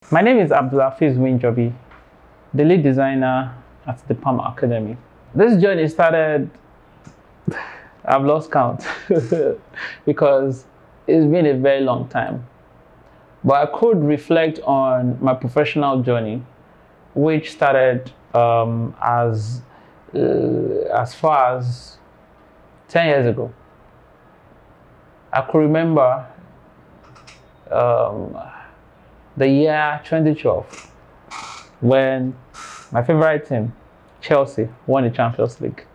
My name is Winjobi, the lead designer at the Palm Academy. This journey started, I've lost count because it's been a very long time. But I could reflect on my professional journey, which started as far as 10 years ago. I could remember the year 2012 when my favorite team, Chelsea, won the Champions League.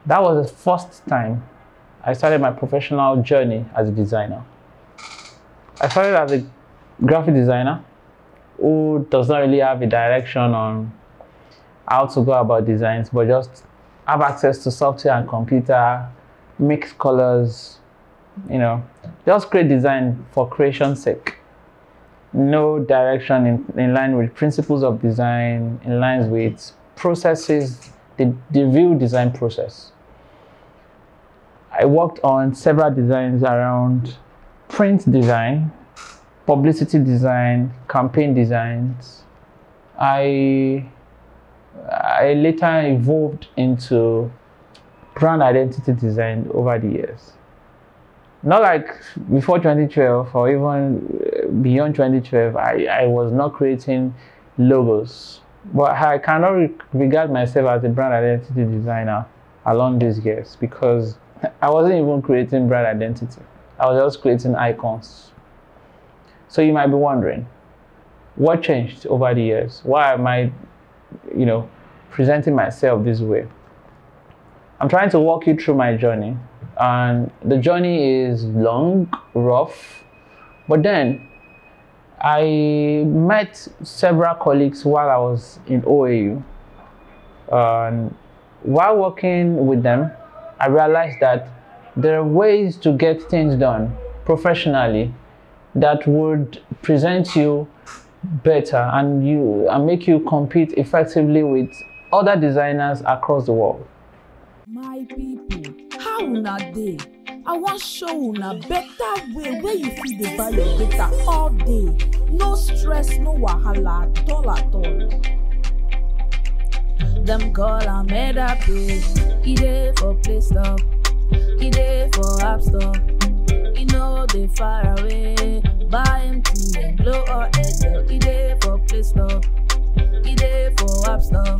That was the first time I started my professional journey as a designer. I started as a graphic designer who does not really have a direction on how to go about designs, but just have access to software and computer, mix colors, just create design for creation's sake. No direction in line with principles of design, in line with processes, the real design process. I worked on several designs around print design, publicity design, campaign designs. I later evolved into brand identity design over the years. Not like before 2012 or even beyond 2012, I was not creating logos. But I cannot regard myself as a brand identity designer along these years because I wasn't even creating brand identity. I was just creating icons. So you might be wondering, what changed over the years? Why am I, presenting myself this way? I'm trying to walk you through my journey. And the journey is long, rough, but then I met several colleagues while I was in OAU. And while working with them, I realized that there are ways to get things done professionally that would present you better and make you compete effectively with other designers across the world. My people, how una dey? I wan show una better way where you fit dey buy your data all day. No stress, no wahala at all. Them call am Actifate. E dey for Play Store, e dey for App Store. E no dey far away. Buy MTN, Glo or Airtel. E dey for Play Store, e dey for App Store.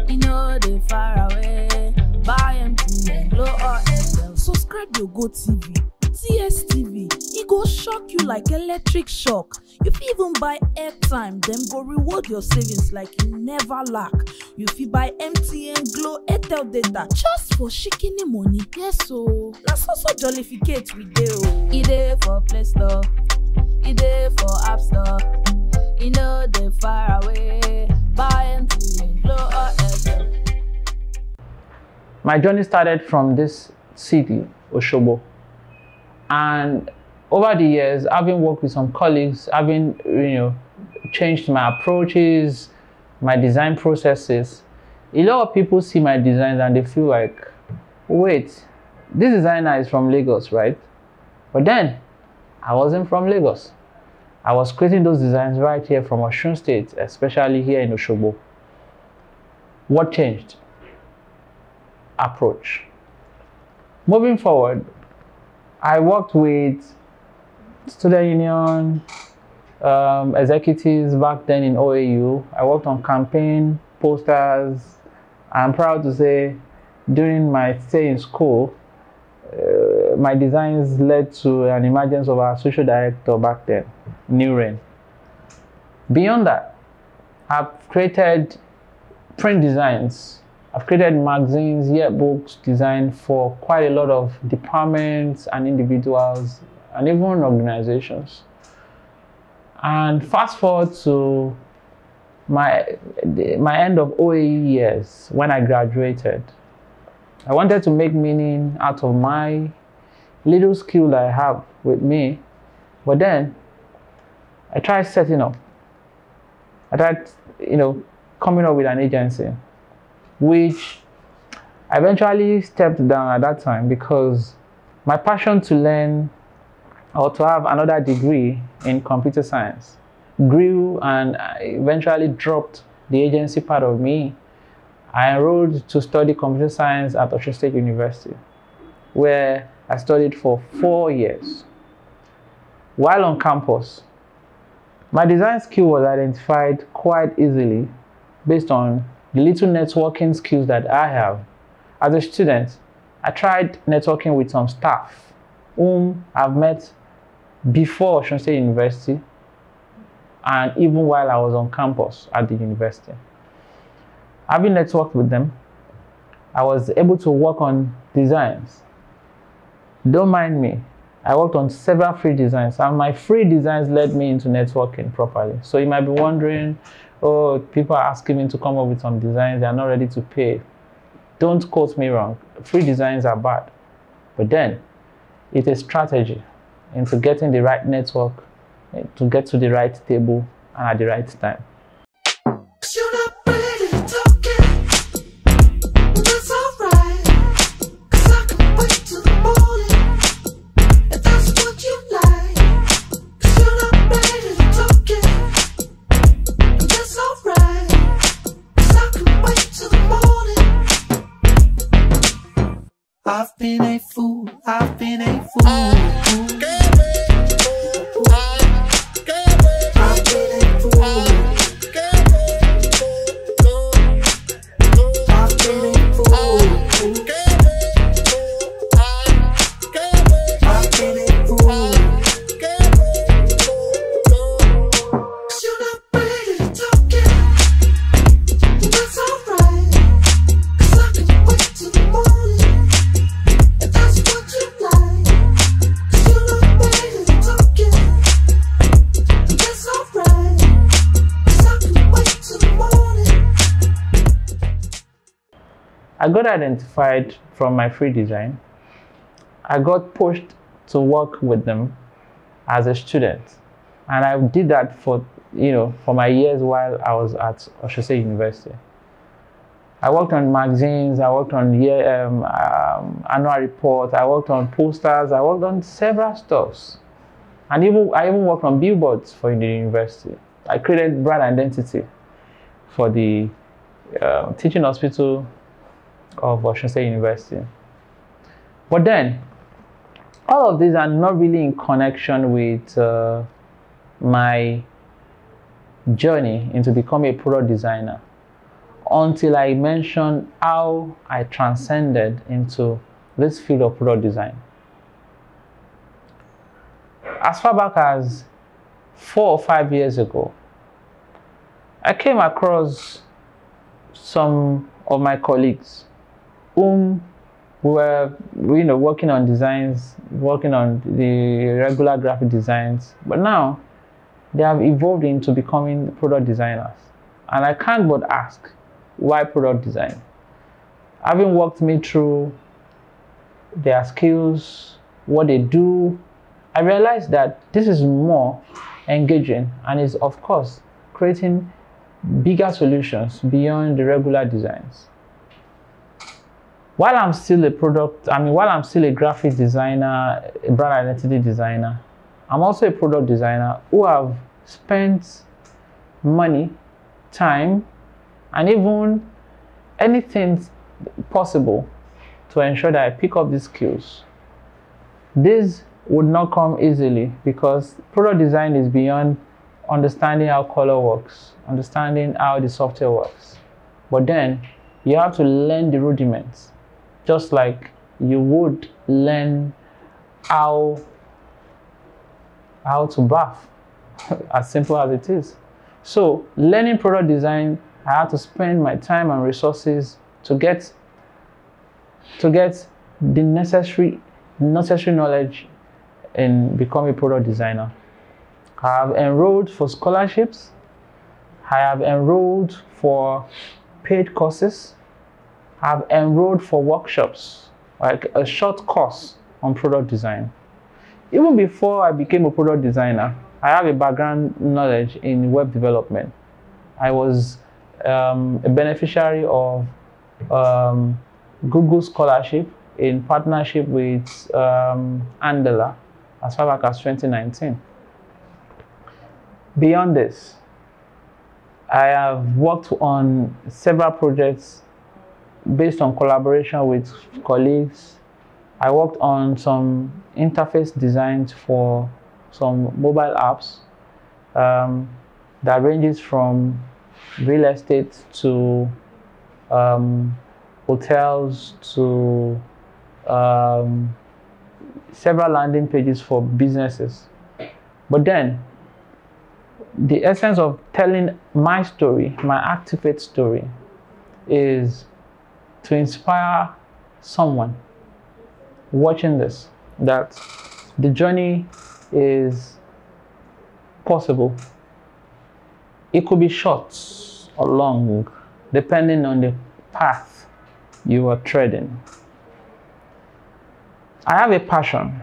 E no dey far away. Buy MTN, Glo or Airtel. Subscribe to GoTV, TSTV. E go shock you like electric shock. You fit even buy airtime, them go reward your savings like you never lack. You fit buy MTN, Glo, Airtel data just for shikini money. Yes, so that's also jollificate with dey. E dey for Play Store, e dey for App Store. E no dey far away. Buy MTN, Glo or Airtel. My journey started from this city, Osogbo, and over the years, having worked with some colleagues, having changed my approaches, my design processes, a lot of people see my designs and they feel like, wait, this designer is from Lagos, right? But then, I wasn't from Lagos. I was creating those designs right here from Osun State, especially here in Osogbo. What changed? Approach. Moving forward, I worked with student union executives back then in OAU. I worked on campaign posters. I'm proud to say during my stay in school, my designs led to an emergence of our social director back then, New Rain. Beyond that, I've created print designs. I've created magazines, yearbooks designed for quite a lot of departments and individuals and even organizations. And fast forward to my end of OAE years when I graduated. I wanted to make meaning out of my little skill that I have with me, but then I tried setting up. I tried, coming up with an agency, which I eventually stepped down at that time because my passion to learn or to have another degree in computer science grew and I eventually dropped the agency part of me, I enrolled to study computer science at Osun State University, where I studied for 4 years. While on campus, my design skill was identified quite easily based on the little networking skills that I have. As a student, I tried networking with some staff whom I've met before Osun State University and even while I was on campus at the university. Having networked with them, I was able to work on designs. Don't mind me, I worked on several free designs, and my free designs led me into networking properly. So you might be wondering, oh, people are asking me to come up with some designs, they are not ready to pay. Don't quote me wrong, free designs are bad. But then, it's a strategy into getting the right network, to get to the right table and at the right time. I've been a fool, I've been a fool. I got identified from my free design. I got pushed to work with them as a student, and I did that for my years while I was at Osun State University. I worked on magazines, I worked on annual reports, I worked on posters, I worked on several stuffs, and I even worked on billboards for the university. I created brand identity for the teaching hospital of Osun State University. But then, all of these are not really in connection with my journey into becoming a product designer until I mentioned how I transcended into this field of product design. As far back as 4 or 5 years ago, I came across some of my colleagues whom were working on designs, working on the regular graphic designs, but now they have evolved into becoming product designers. And I can't but ask, why product design? Having walked me through their skills, what they do, I realized that this is more engaging and is, of course, creating bigger solutions beyond the regular designs. While I'm still a graphic designer, a brand identity designer, I'm also a product designer who have spent money, time, and even anything possible to ensure that I pick up these skills. This would not come easily because product design is beyond understanding how color works, understanding how the software works. But then you have to learn the rudiments, just like you would learn how to bath, as simple as it is. So learning product design, I had to spend my time and resources to get the necessary knowledge in becoming a product designer. I have enrolled for scholarships. I have enrolled for paid courses. I have enrolled for workshops, like a short course on product design. Even before I became a product designer, I have a background knowledge in web development. I was a beneficiary of Google Scholarship in partnership with Andela as far back as 2019. Beyond this, I have worked on several projects based on collaboration with colleagues. I worked on some interface designs for some mobile apps that ranges from real estate to hotels to several landing pages for businesses. But then, the essence of telling my story, my Actifate story, is to inspire someone watching this that the journey is possible. It could be short or long, depending on the path you are treading. I have a passion,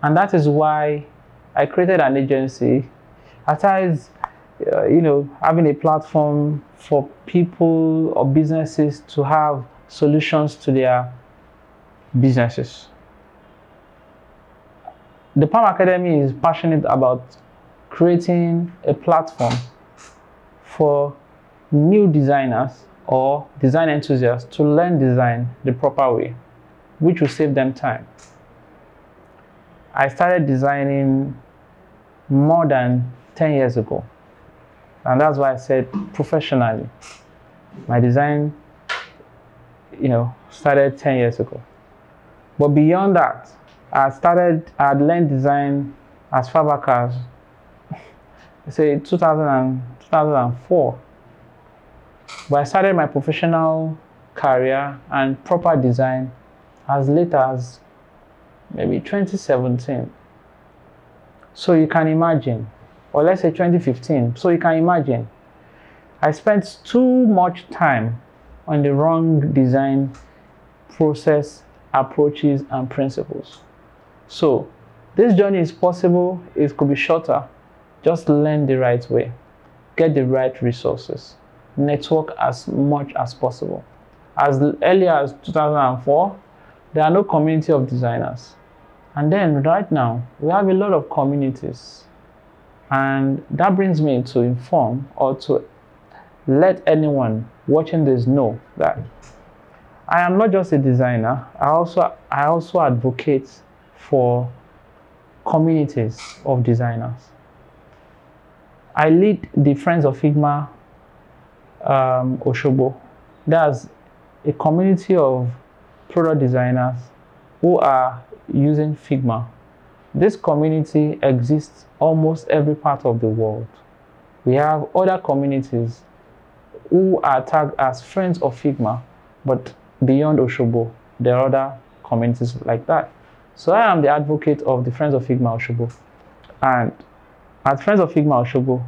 and that is why I created an agency. Aside, having a platform for people or businesses to have solutions to their businesses. The Palm Academy is passionate about creating a platform for new designers or design enthusiasts to learn design the proper way, which will save them time. I started designing more than 10 years ago, and that's why I said professionally. My design, started 10 years ago. But beyond that, I had learned design as far back as, say, 2004. But I started my professional career and proper design as late as maybe 2017. So you can imagine, or let's say 2015. So you can imagine, I spent too much time on the wrong design process, approaches, and principles. So this journey is possible. It could be shorter. Just learn the right way, get the right resources, network as much as possible. As early as 2004, there are no community of designers. And then right now, we have a lot of communities. And that brings me to inform or to let anyone watching this know that I am not just a designer. I also advocate for communities of designers. I lead the Friends of Figma Oshobo. That's a community of product designers who are using Figma. This community exists almost every part of the world. We have other communities who are tagged as Friends of Figma, but beyond Oshobo, there are other communities like that. So I am the advocate of the Friends of Figma Oshobo. And at Friends of Figma Oshobo,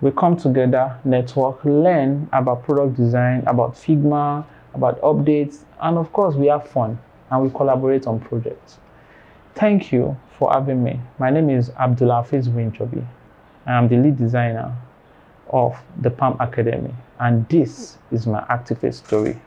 we come together, network, learn about product design, about Figma, about updates, and of course we have fun and we collaborate on projects. Thank you for having me. My name is Abdulafiz Winjobi. I am the lead designer of the Palm Academy, and this is my Actifate story.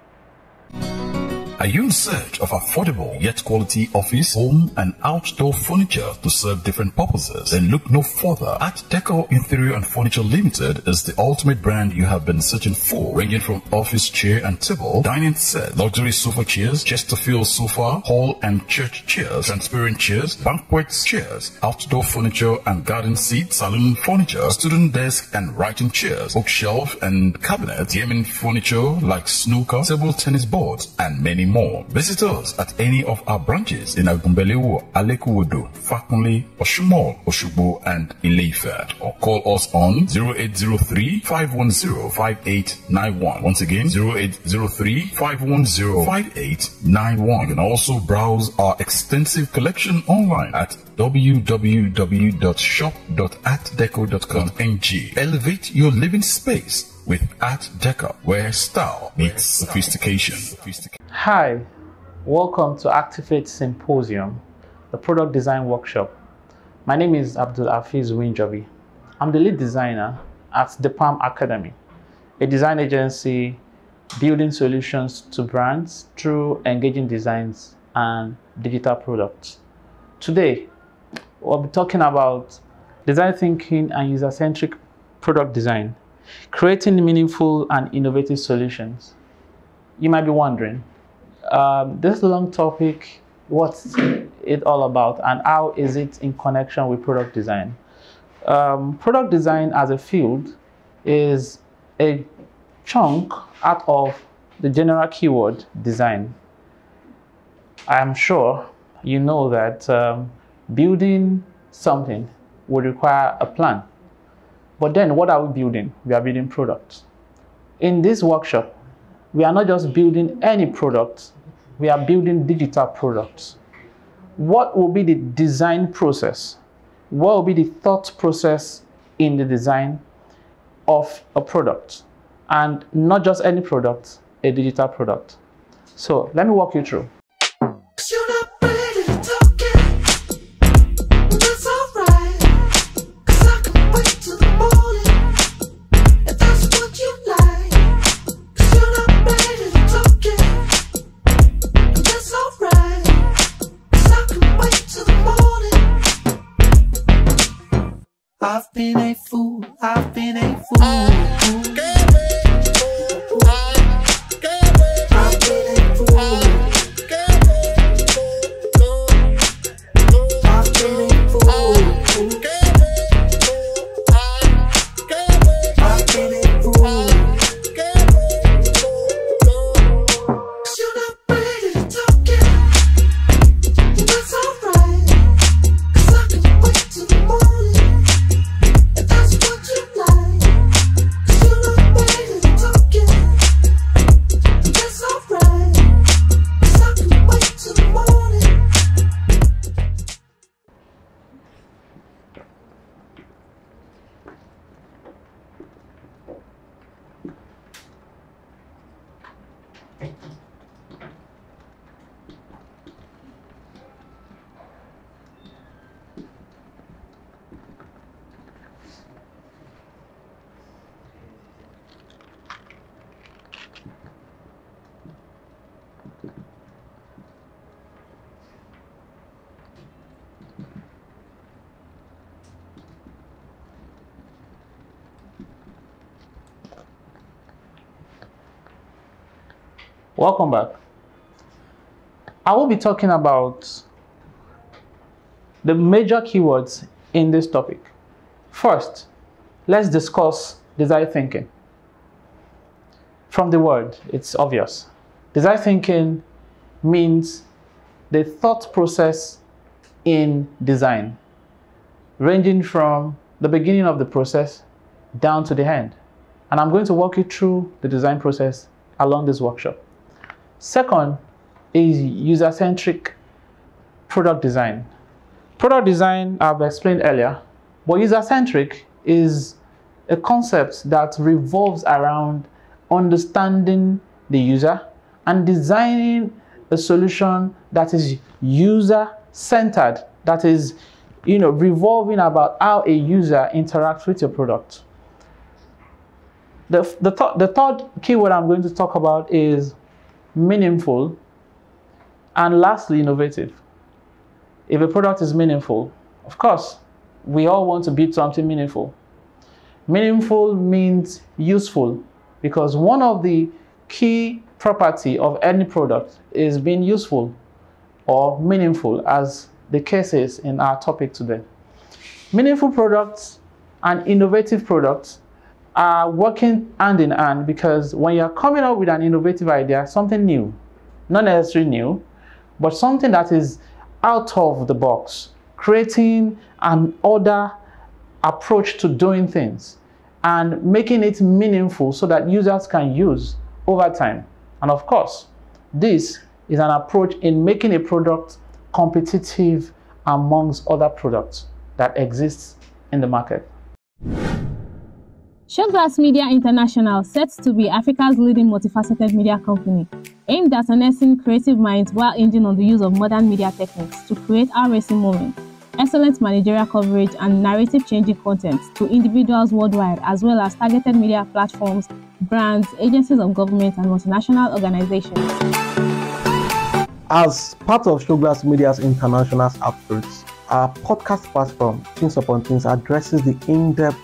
Are you in search of affordable yet quality office, home and outdoor furniture to serve different purposes? Then look no further. Art Deco Interior and Furniture Limited is the ultimate brand you have been searching for, ranging from office chair and table, dining set, luxury sofa chairs, Chesterfield sofa, hall and church chairs, transparent chairs, banquet chairs, outdoor furniture and garden seats, saloon furniture, student desk and writing chairs, bookshelf and cabinet, gaming furniture like snooker, table tennis boards, and many more. Visit us at any of our branches in Agumbelewo, Alekuwodo, Fakunle, Oshumol, Oshubo, and Ileife, or call us on 0803-510-5891. Once again, 0803-510-5891. You can also browse our extensive collection online at www.shop.artdeco.com.ng. Elevate your living space with Art Deco, where style meets sophistication. Hi, welcome to Actifate Symposium, the product design workshop. My name is Abdulafiz Winjobi. I'm the lead designer at the Palm Academy, a design agency building solutions to brands through engaging designs and digital products. Today, we'll be talking about design thinking and user-centric product design, creating meaningful and innovative solutions. You might be wondering, this long topic, what's it all about and how is it in connection with product design? Product design as a field is a chunk out of the general keyword design. I am sure you know that building something would require a plan. But then what are we building? We are building products. In this workshop, we are not just building any product, we are building digital products. What will be the design process? What will be the thought process in the design of a product? And not just any product, a digital product. So let me walk you through. I've been a fool, I've been a fool. I've been a fool. I've been a fool. I've been a fool. You're not ready to talk it. That's alright. 'Cause I can wait till the morning. Welcome back. I will be talking about the major keywords in this topic. First, let's discuss design thinking. From the word, it's obvious. Design thinking means the thought process in design, ranging from the beginning of the process down to the end. And I'm going to walk you through the design process along this workshop. Second is user-centric product design. Product design, I've explained earlier, but user-centric is a concept that revolves around understanding the user and designing a solution that is user-centered, that is, revolving about how a user interacts with your product. The third keyword I'm going to talk about is meaningful, and lastly, innovative. If a product is meaningful, of course, we all want to build something meaningful. Meaningful means useful, because one of the key property of any product is being useful or meaningful, as the case is in our topic today. Meaningful products and innovative products are working hand in hand, because when you're coming up with an innovative idea, something new, not necessarily new, but something that is out of the box, creating an other approach to doing things and making it meaningful so that users can use over time. And of course, this is an approach in making a product competitive amongst other products that exist in the market. Showglass Media International, set to be Africa's leading multifaceted media company, aimed at harnessing creative minds while hinging on the use of modern media techniques to create eye-raising moments, excellent managerial coverage, and narrative-changing content to individuals worldwide, as well as targeted media platforms, brands, agencies of government, and multinational organizations. As part of Showglass Media's international efforts, our podcast platform, Things Upon Things, addresses the in-depth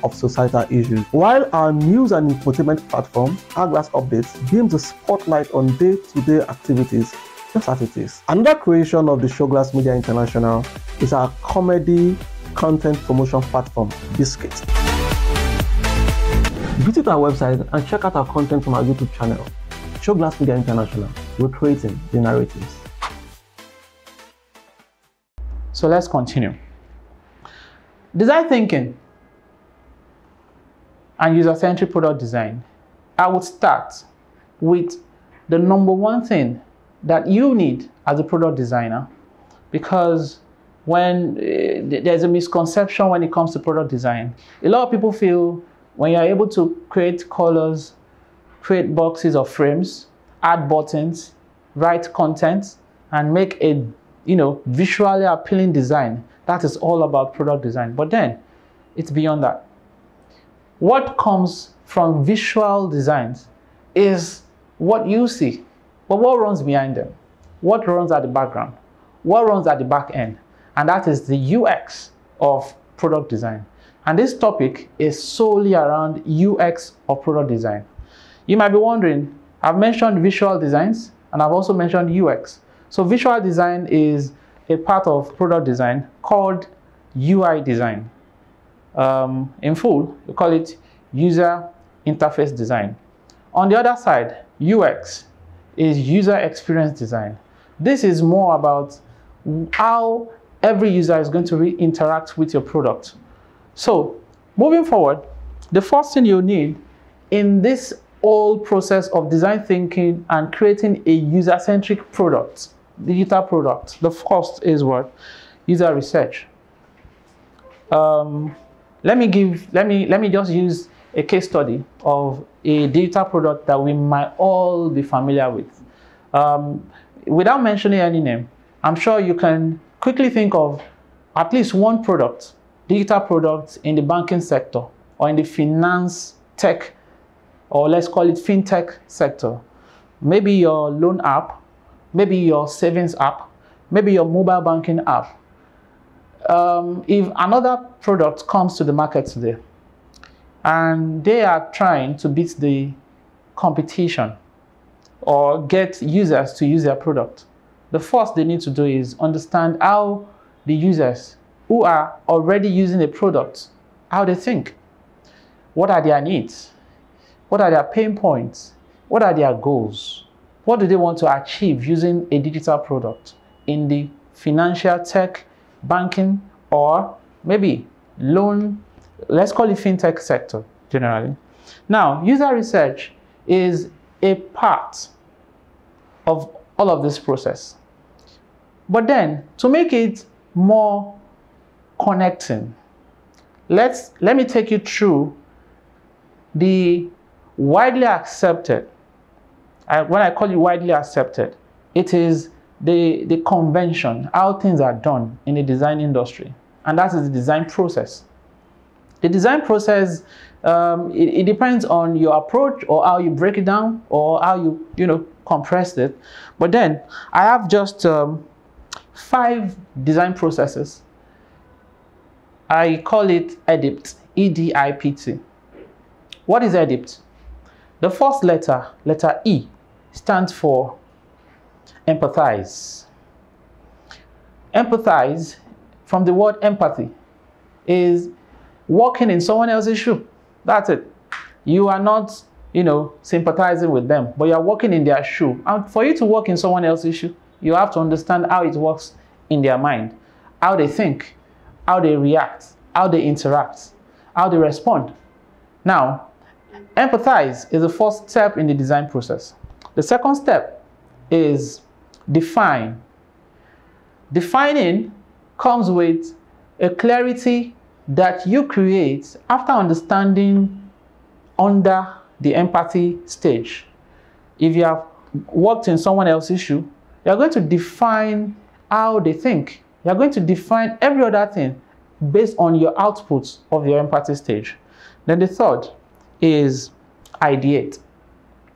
of societal issues, while our news and infotainment platform, Hourglass Updates, beams the spotlight on day-to-day activities, just as it is. Another creation of the Showglass Media International is our comedy content promotion platform, Biscuit. Visit our website and check out our content from our YouTube channel, Showglass Media International, recreating the narratives. So let's continue. Design thinking and user-centric product design. I would start with the number one thing that you need as a product designer, because when there's a misconception when it comes to product design. A lot of people feel when you're able to create colors, create boxes or frames, add buttons, write content, and make a visually appealing design, that is all about product design. But then it's beyond that. What comes from visual designs is what you see, but what runs behind them? What runs at the background? What runs at the back end? And that is the UX of product design. And this topic is solely around UX of product design. You might be wondering, I've mentioned visual designs and I've also mentioned UX. So visual design is a part of product design called UI design. In full, we call it user interface design. On the other side, UX is user experience design. This is more about how every user is going to interact with your product. So moving forward, the first thing you need in this whole process of design thinking and creating a user-centric product, digital product, the first is what? User research. Let me just use a case study of a digital product that we might all be familiar with. Without mentioning any name, I'm sure you can quickly think of at least one product, digital product in the banking sector or in the finance tech, or let's call it fintech sector. Maybe your loan app, maybe your savings app, maybe your mobile banking app. If another product comes to the market today and they are trying to beat the competition or get users to use their product, the first they need to do is understand how the users who are already using the product, how they think. What are their needs? What are their pain points? What are their goals? What do they want to achieve using a digital product in the financial tech, banking, or maybe loan, let's call it fintech sector generally. Now, user research is a part of all of this process. But then, to make it more connecting, let me take you through the widely accepted. When I call it widely accepted, it is the convention, how things are done in the design industry, and that is the design process. The design process, it depends on your approach or how you break it down or how you compress it. But then I have just 5 design processes. I call it EDIPT, E-D-I-P-T. What is EDIPT? The first letter, letter E, stands for empathize. Empathize, from the word empathy, is walking in someone else's shoe. That's it. You are not, sympathizing with them, but you are walking in their shoe. And for you to walk in someone else's shoe, you have to understand how it works in their mind, how they think, how they react, how they interact, how they respond. Now, empathize is the first step in the design process. The second step is define. Defining comes with a clarity that you create after understanding under the empathy stage. If you have worked in someone else's shoe, you're going to define how they think. You're going to define every other thing based on your outputs of your empathy stage. Then the third is ideate.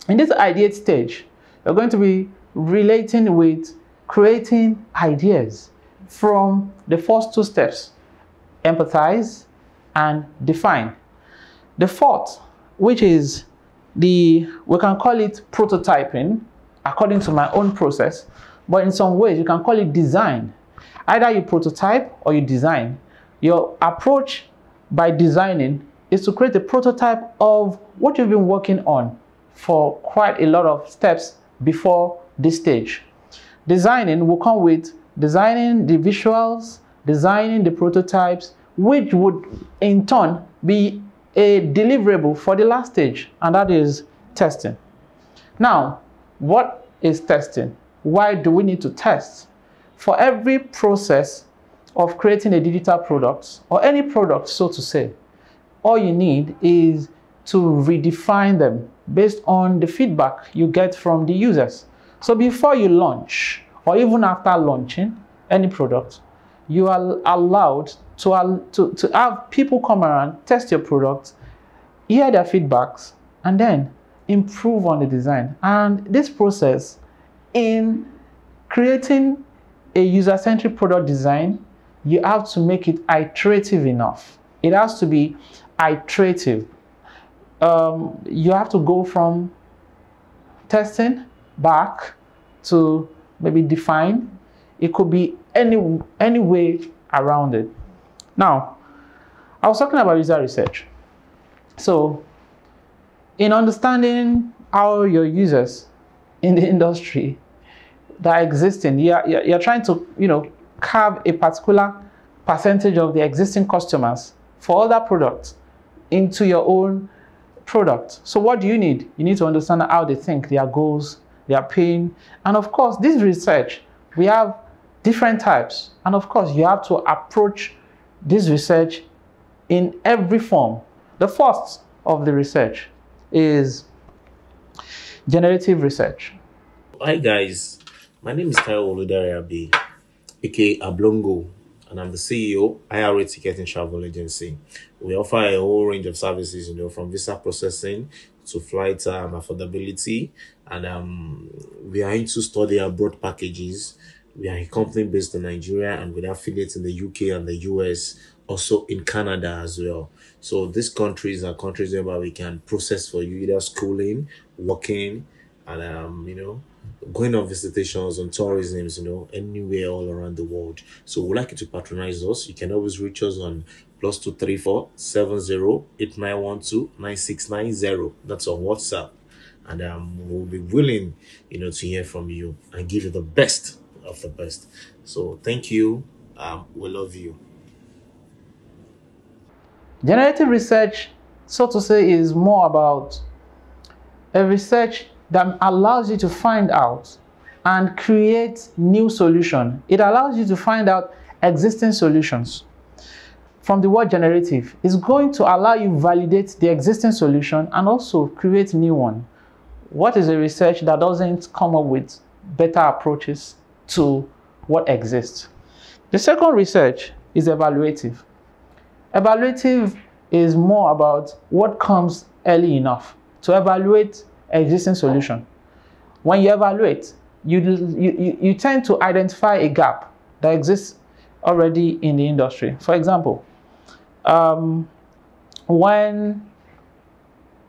In this ideate stage, you're going to be relating with creating ideas, from the first two steps, empathize and define. The fourth, which is we can call it prototyping, according to my own process, but in some ways you can call it design. Either you prototype or you design. Your approach by designing is to create a prototype of what you've been working on for quite a lot of steps before this stage. Designing will come with designing the visuals, designing the prototypes, which would in turn be a deliverable for the last stage, and that is testing. Now, what is testing? Why do we need to test? For every process of creating a digital product, or any product, so to say, all you need is to redefine them based on the feedback you get from the users. So before you launch, or even after launching any product, you are allowed to have people come around, test your product, hear their feedbacks, and then improve on the design. And this process in creating a user-centric product design, you have to make it iterative enough. It has to be iterative. You have to go from testing back to maybe define. It could be any way around it. Now, I was talking about user research. So, in understanding how your users in the industry that are existing, you're trying to carve a particular percentage of the existing customers for other products into your own product. So what do you need? You need to understand how they think, their goals, their pain, and of course, this research, we have different types, and of course, you have to approach this research in every form. The first of the research is generative research. Hi guys, my name is Tayo Oludariabi, aka Ablongo, and I'm the CEO IRA Ticketing Travel Agency. We offer a whole range of services, from visa processing to flight affordability, and we are into study abroad packages. We are a company based in Nigeria and with affiliates in the UK and the US, also in Canada as well. So these countries are countries where we can process for you either schooling, working, and going on visitations, on tourism, anywhere all around the world. So we'd like you to patronize us. You can always reach us on +234 70 8912 9690. That's on WhatsApp. And we'll be willing, to hear from you and give you the best of the best. So thank you. We love you. Generative research, so to say, is more about a research that allows you to find out and create new solutions. It allows you to find out existing solutions. From the word generative, it's going to allow you to validate the existing solution and also create new one. What is a research that doesn't come up with better approaches to what exists? The second research is evaluative. Evaluative is more about what comes early enough to evaluate existing solution. When you evaluate, you tend to identify a gap that exists already in the industry. For example, when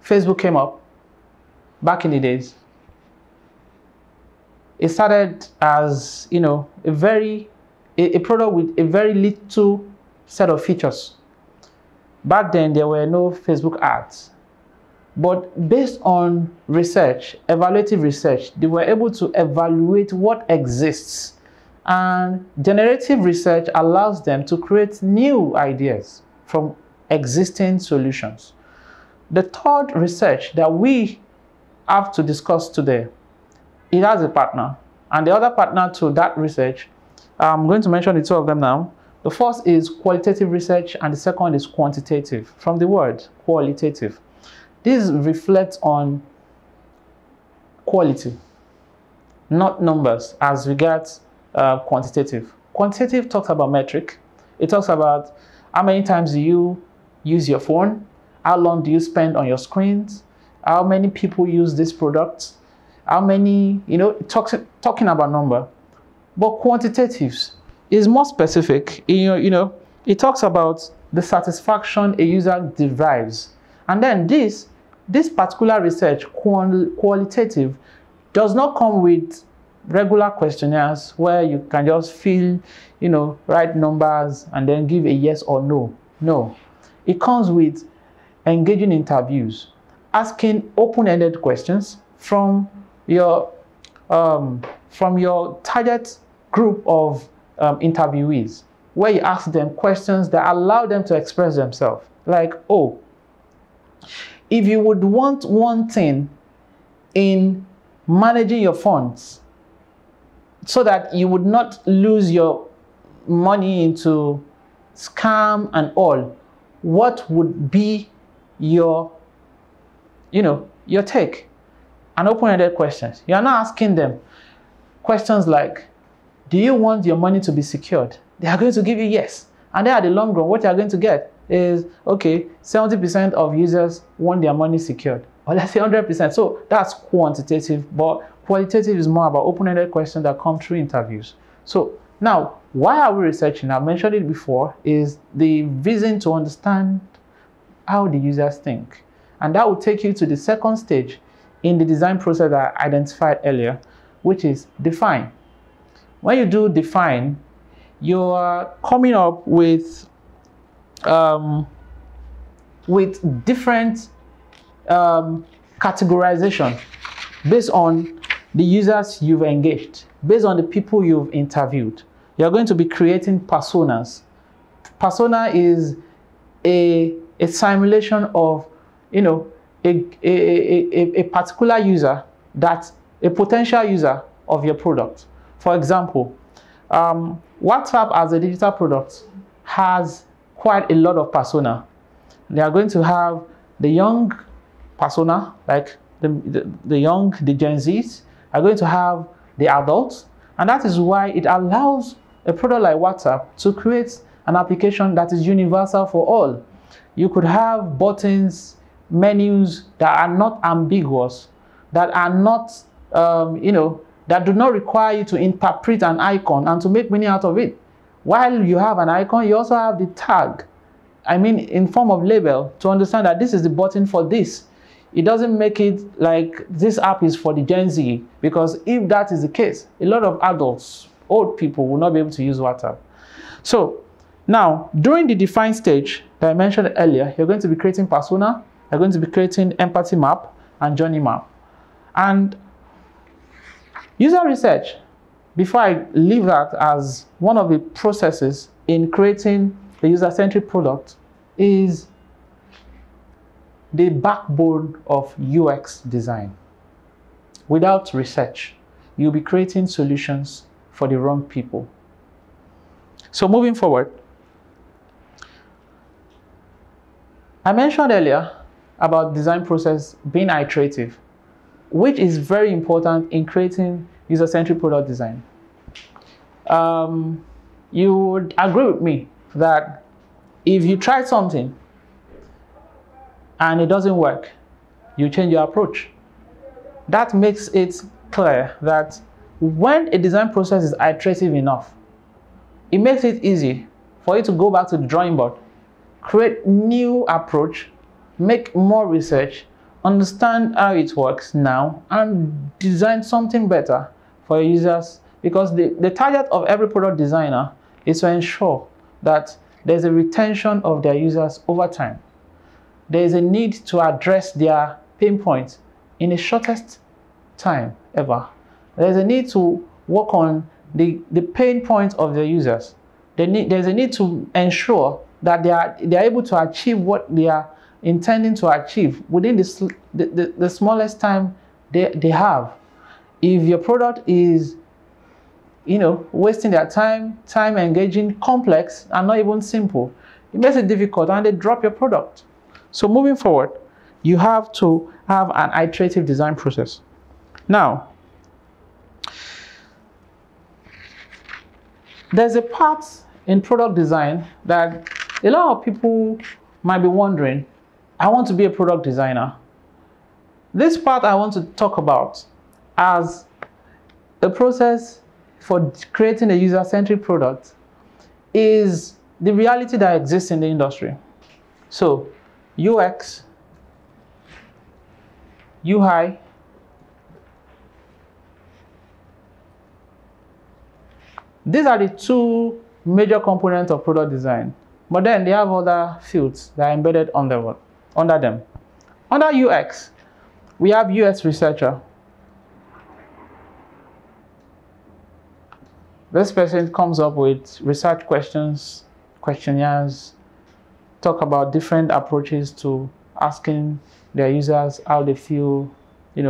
Facebook came up back in the days, it started as a product with a very little set of features. Back then, there were no Facebook ads. But based on research, evaluative research, they were able to evaluate what exists. And generative research allows them to create new ideas from existing solutions. The third research that we have to discuss today, it has a partner. And the other partner to that research, I'm going to mention the two of them now. The first is qualitative research and the second is quantitative, from the word qualitative. This reflects on quality, not numbers, as regards quantitative. Quantitative talks about metric. It talks about how many times do you use your phone, how long do you spend on your screens, how many people use this product, how many, talking about number. But quantitatives is more specific. It talks about the satisfaction a user derives. And then this particular research, qualitative, does not come with regular questionnaires where you can just fill, write numbers and then give a yes or no. No. It comes with engaging interviews, asking open-ended questions from your target group of interviewees, where you ask them questions that allow them to express themselves. Like, oh, if you would want one thing in managing your funds so that you would not lose your money into scam and all, what would be your take? An open-ended questions. You are not asking them questions like, do you want your money to be secured? They are going to give you yes. And then at the long run, what you are going to get is, okay, 70% of users want their money secured. Or let's say 100%. So that's quantitative, but qualitative is more about open-ended questions that come through interviews. So now, why are we researching? I've mentioned it before, is the reason to understand how the users think. And that will take you to the second stage in the design process that I identified earlier, which is define. When you do define, you are coming up with different categorization based on the users you've engaged, based on the people you've interviewed. You're going to be creating personas. Persona is a simulation of, a particular user, that's a potential user of your product. For example, WhatsApp as a digital product has quite a lot of persona. They are going to have the young persona, like the Gen Zs, are going to have the adults, and that is why it allows a product like WhatsApp to create an application that is universal for all. You could have buttons, menus that are not ambiguous, that are not, that do not require you to interpret an icon and to make meaning out of it. While you have an icon, you also have the tag, in form of label, to understand that this is the button for this. It doesn't make it like this app is for the Gen Z, because if that is the case, a lot of adults, old people, will not be able to use WhatsApp. So now, during the define stage that I mentioned earlier, you're going to be creating persona, you're going to be creating empathy map and journey map. And user research, before I leave that as one of the processes in creating the user-centric product, is the backbone of UX design. Without research, you'll be creating solutions for the wrong people. So moving forward, I mentioned earlier about design process being iterative, which is very important in creating user-centric product design. You would agree with me that if you try something and it doesn't work, you change your approach. That makes it clear that when a design process is iterative enough, it makes it easy for you to go back to the drawing board, create new approach, make more research, understand how it works now, and design something better for your users. Because the target of every product designer is to ensure that there's a retention of their users over time. There is a need to address their pain points in the shortest time ever. There's a need to work on the pain points of their users. There's a need to ensure that they're able to achieve what they are intending to achieve within the smallest time they have. If your product is wasting their time engaging, complex, and not even simple, it makes it difficult and they drop your product. So moving forward, you have to have an iterative design process. Now, there's a part in product design that a lot of people might be wondering, I want to be a product designer. This part I want to talk about as a process for creating a user-centric product is the reality that exists in the industry. So UX, UI, these are the two major components of product design, but then they have other fields that are embedded under them. Under UX, we have UX researcher. This person comes up with research questions, questionnaires, talk about different approaches to asking their users how they feel,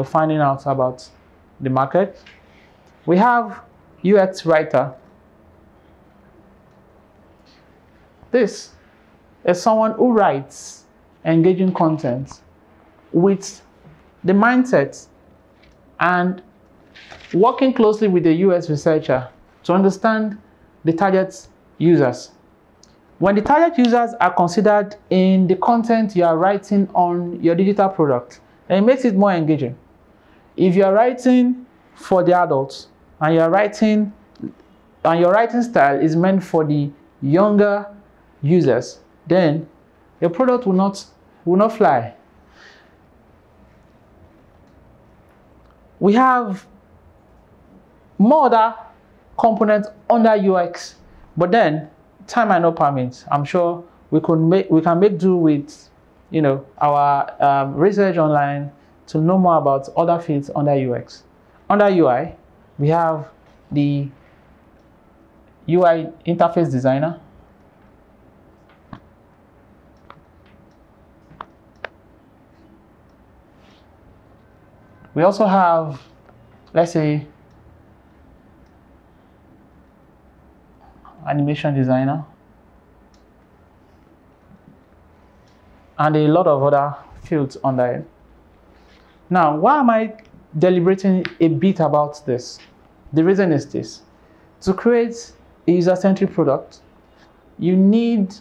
finding out about the market. We have UX writer. This is someone who writes engaging content with the mindset and working closely with the UX researcher to understand the target users. When the target users are considered in the content you are writing on your digital product, it makes it more engaging. If you are writing for the adults and your writing style is meant for the younger users, then your product will not fly. We have more other components under UX, but then time might not permit. I'm sure we can make do with our research online to know more about other fields under UX. Under UI, we have the UI interface designer. We also have, let's say, animation designer, and a lot of other fields under it. Now, why am I deliberating a bit about this? The reason is this. To create a user-centric product, you need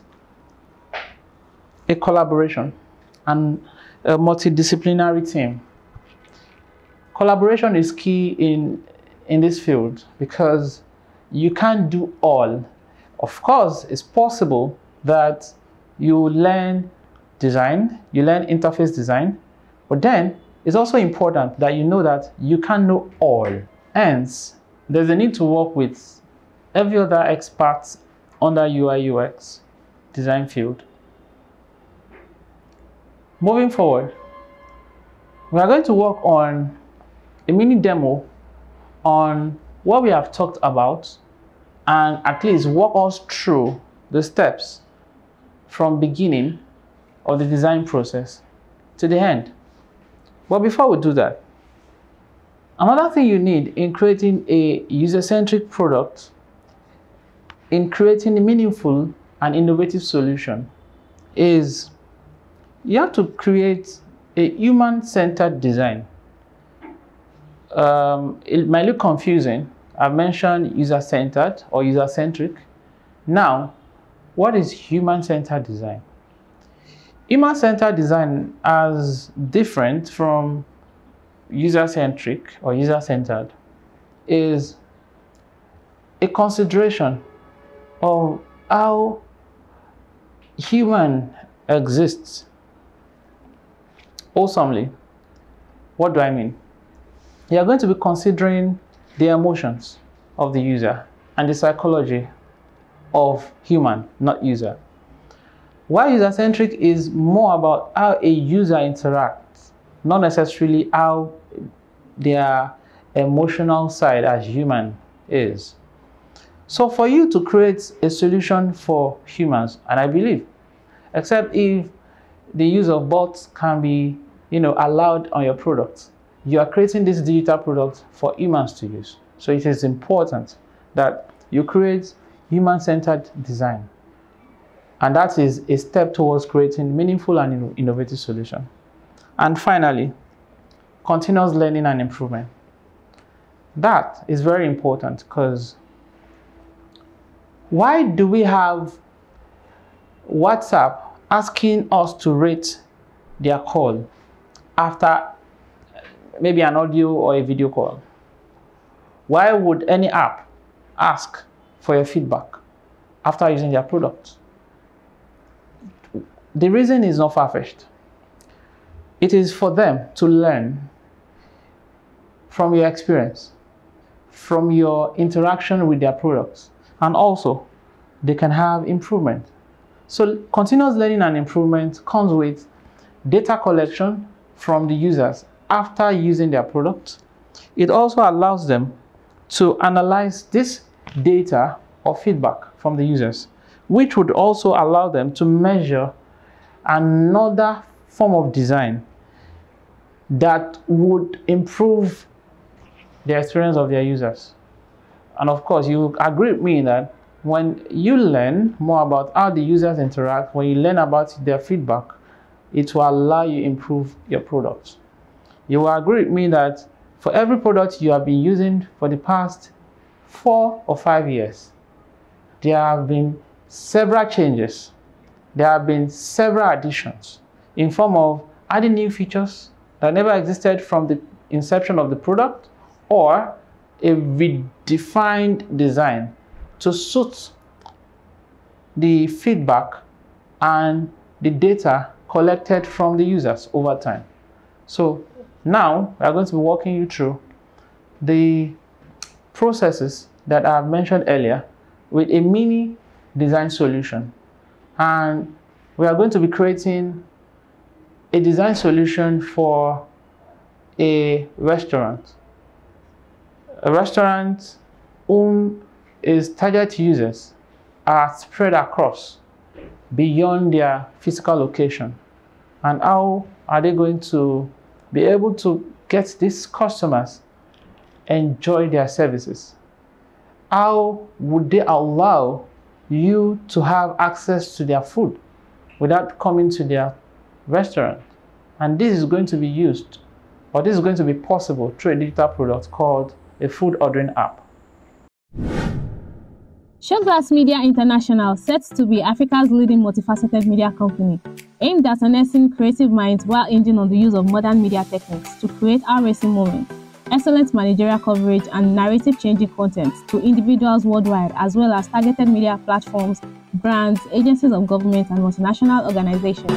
a collaboration and a multidisciplinary team. Collaboration is key in this field because you can't do all. Of course, it's possible that you learn design, you learn interface design, but then it's also important that you know that you can't know all. Hence, there's a need to work with every other expert under UI UX design field. Moving forward, we are going to work on a mini demo on what we have talked about and at least walk us through the steps from beginning of the design process to the end. But before we do that, another thing you need in creating a user-centric product, in creating a meaningful and innovative solution, is you have to create a human-centered design. It might look confusing. I've mentioned user-centered or user-centric. Now, what is human-centered design? Human-centered design is different from user-centric or user-centered, is a consideration of how human exists. Awesomely, what do I mean? You are going to be considering the emotions of the user and the psychology of human, not user. While user-centric is more about how a user interacts, not necessarily how their emotional side as human is. So for you to create a solution for humans, and I believe, except if the use of bots can be allowed on your product, you are creating this digital product for humans to use. So it is important that you create human-centered design. And that is a step towards creating meaningful and innovative solution. And finally, continuous learning and improvement. That is very important because why do we have WhatsApp asking us to rate their call after maybe an audio or a video call? Why would any app ask for your feedback? after using their product. The reason is not far-fetched. It is for them to learn from your experience, from your interaction with their products, and also they can have improvement. So continuous learning and improvement comes with data collection from the users after using their product. It also allows them to analyze this data or feedback from the users, which would also allow them to measure another form of design that would improve the experience of their users. And of course, you agree with me that when you learn more about how the users interact, when you learn about their feedback, it will allow you to improve your product. You will agree with me that for every product you have been using for the past 4 or 5 years, there have been several changes. There have been several additions in form of adding new features that never existed from the inception of the product, or a redefined design to suit the feedback and the data collected from the users over time. So now we are going to be walking you through the processes that I have mentioned earlier with a mini design solution. And we are going to be creating a design solution for a restaurant. A restaurant whom its target users are spread across beyond their physical location. And how are they going to be able to get these customers enjoy their services? How would they allow you to have access to their food without coming to their restaurant? And this is going to be used, or this is going to be possible through a digital product called a food ordering app. Showglass Media International sets to be Africa's leading multifaceted media company, aimed at harnessing creative minds while hinging on the use of modern media techniques to create our-racing moments, excellent managerial coverage, and narrative-changing content to individuals worldwide, as well as targeted media platforms, brands, agencies of government, and multinational organizations.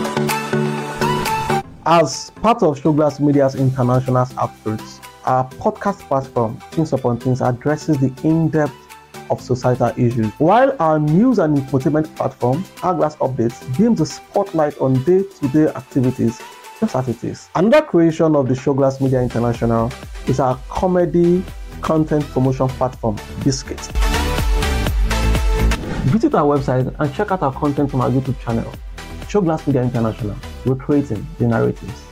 As part of Showglass Media's international efforts, our podcast platform, Things Upon Things, addresses the in-depth of societal issues, while our news and infotainment platform, Hourglass Updates, beams the spotlight on day-to-day activities, just as it is. Another creation of the Showglass Media International is our comedy content promotion platform, Biscuit. Visit our website and check out our content from our YouTube channel, Showglass Media International, recreating the narratives.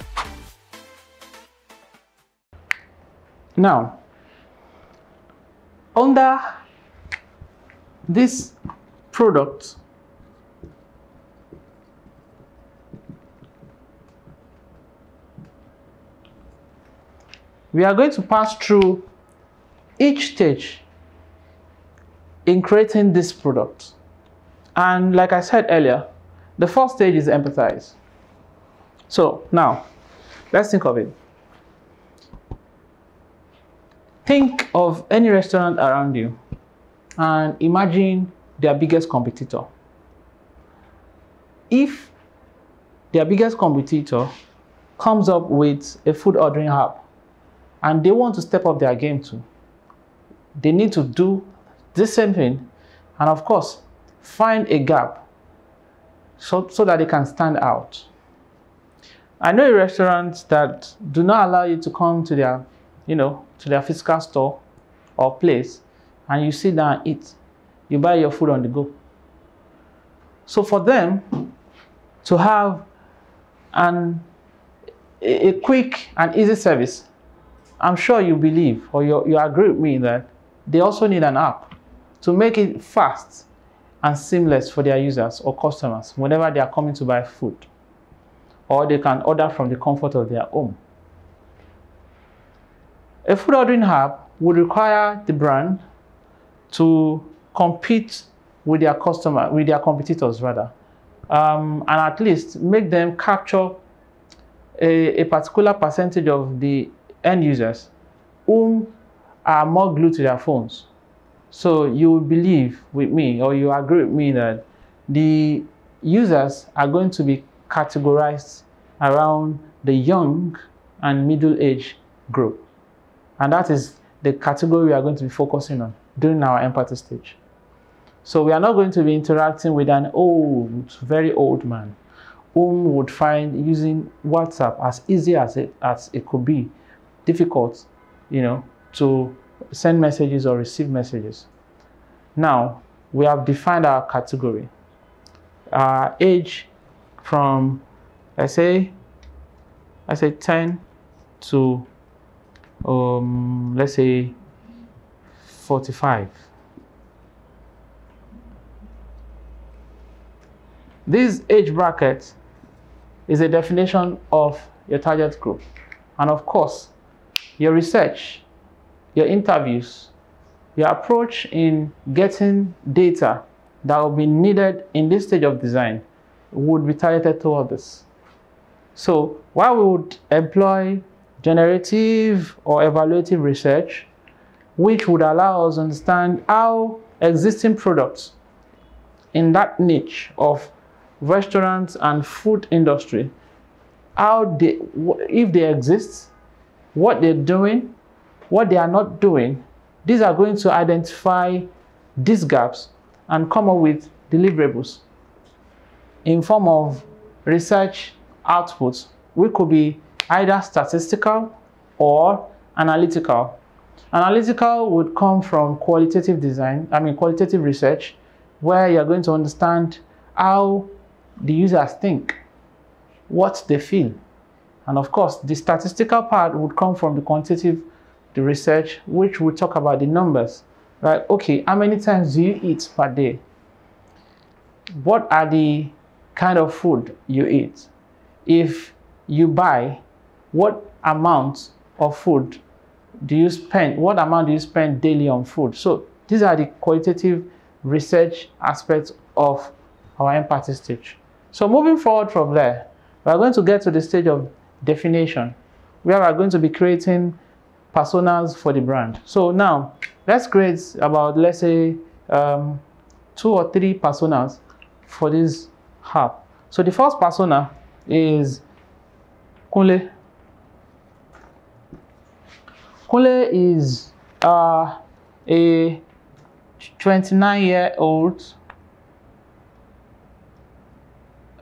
Now, under this product, we are going to pass through each stage in creating this product. And like I said earlier, the first stage is empathize. So now, let's think of it. Think of any restaurant around you and imagine their biggest competitor. If their biggest competitor comes up with a food ordering app and they want to step up their game too, they need to do the same thing and of course find a gap so that they can stand out. I know restaurants that do not allow you to come to their to their physical store or place and you sit down and eat. You buy your food on the go. So for them to have a quick and easy service, I'm sure you believe or you agree with me that they also need an app to make it fast and seamless for their users or customers whenever they are coming to buy food, or they can order from the comfort of their home. A food ordering app would require the brand to compete with their competitors rather, and at least make them capture a particular percentage of the end users whom are more glued to their phones. So you will believe with me, or you agree with me, that the users are going to be categorized around the young and middle-aged group. And that is the category we are going to be focusing on during our empathy stage. So we are not going to be interacting with an old, very old man whom would find using WhatsApp as easy as it could be difficult, to send messages or receive messages. Now, we have defined our category. Age from, I say 10 to, let's say 45. This age bracket is a definition of your target group. And of course, your research, your interviews, your approach in getting data that will be needed in this stage of design would be targeted toward this. So while we would employ generative or evaluative research, which would allow us to understand how existing products in that niche of restaurants and food industry, if they exist, what they're doing, what they are not doing, these are going to identify these gaps and come up with deliverables in form of research outputs, which could be either statistical or analytical. Analytical would come from qualitative research, where you're going to understand how the users think, what they feel. And of course, the statistical part would come from the quantitative research, which will talk about the numbers. Like, okay, how many times do you eat per day? What are the kind of food you eat? If you buy, what amount of food do you spend? What amount do you spend daily on food? So these are the qualitative research aspects of our empathy stage. So moving forward from there, we are going to get to the stage of definition, where we are going to be creating personas for the brand. So now, let's create about, let's say, 2 or 3 personas for this app. So the first persona is Kunle. Kunle is a 29-year-old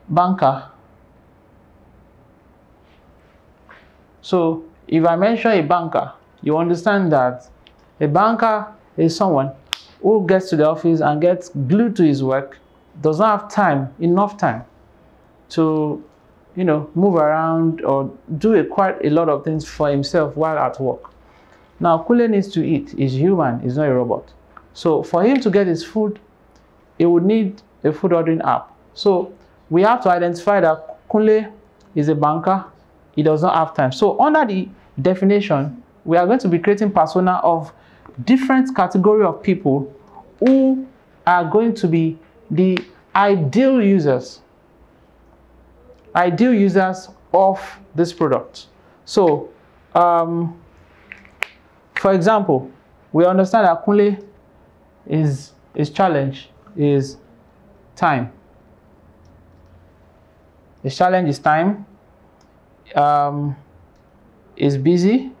banker. So if I mention a banker, you understand that a banker is someone who gets to the office and gets glued to his work, does not have enough time to, move around or do quite a lot of things for himself while at work. Now, Kunle needs to eat. He's human, he's not a robot. So for him to get his food, he would need a food ordering app. So we have to identify that Kunle is a banker, he does not have time. So under the definition, we are going to be creating persona of different category of people who are going to be the ideal users of this product. So, for example, we understand that Kunle his challenge is time. His challenge is time. Is busy,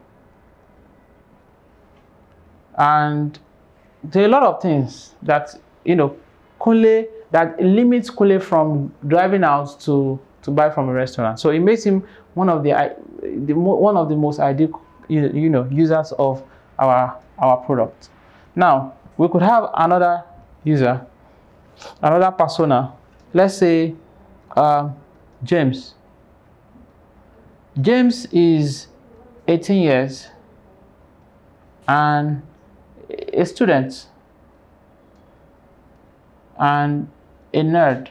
and there are a lot of things that Kunle, that limits Kunle from driving out to buy from a restaurant. So it makes him one of the most ideal users of our product. Now we could have another user, another persona. Let's say James. James is 18 years and a student and a nerd.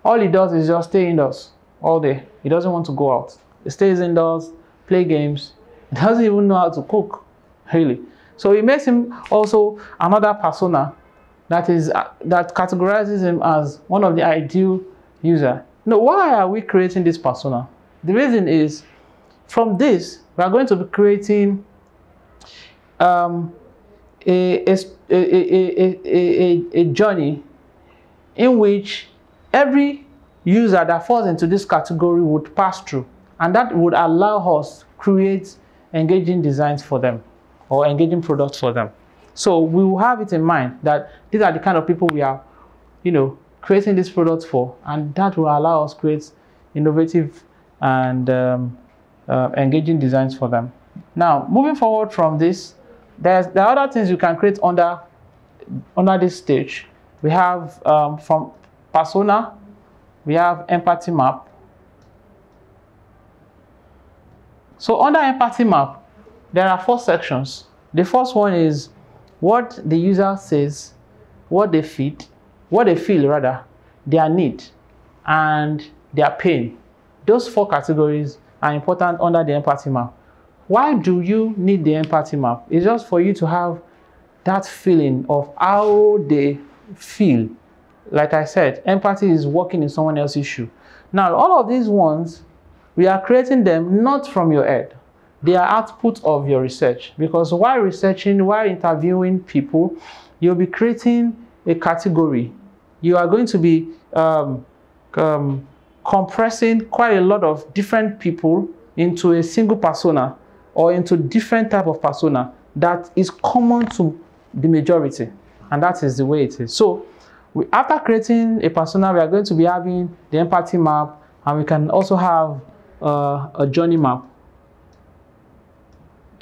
All he does is just stay indoors all day. He doesn't want to go out. He stays indoors, play games. He doesn't even know how to cook, really. So it makes him also another persona that categorizes him as one of the ideal user. Now, why are we creating this persona? The reason is, from this, we are going to be creating a journey in which every user that falls into this category would pass through, and that would allow us create engaging designs for them or engaging products for them. So we will have it in mind that these are the kind of people we are, creating these products for, and that will allow us create innovative and engaging designs for them. Now, moving forward from this, there are other things you can create under this stage. We have from persona, we have empathy map. So under empathy map, there are 4 sections. The first one is what the user says, what they feel, their need, and their pain. Those 4 categories are important under the empathy map. Why do you need the empathy map? It's just for you to have that feeling of how they feel. Like I said, empathy is working in someone else's shoe. Now, all of these ones, we are creating them not from your head. They are output of your research. Because while researching, while interviewing people, you'll be creating a category. You are going to be compressing quite a lot of different people into a single persona or into different type of persona that is common to the majority. And that is the way it is. So after creating a persona, we are going to be having the empathy map, and we can also have a journey map.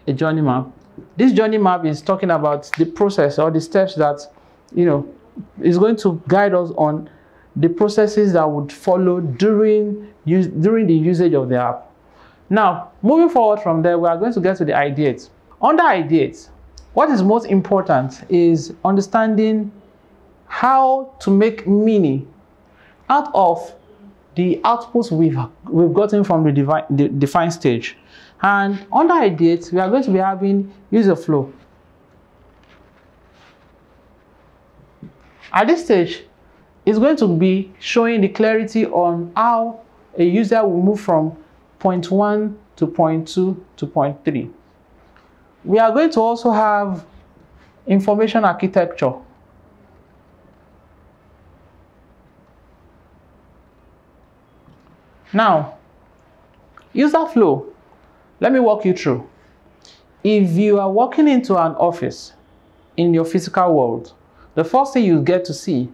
A journey map. This journey map is talking about the process or the steps that, is going to guide us on the processes that would follow during the usage of the app. Now, moving forward from there, we are going to get to the ideates. Under ideates, what is most important is understanding how to make meaning out of the outputs we've gotten from the define stage. And under ideates, we are going to be having user flow. At this stage, it's going to be showing the clarity on how a user will move from point 1 to point 2 to point 3. We are going to also have information architecture. Now, user flow, let me walk you through. If you are walking into an office in your physical world, the first thing you get to see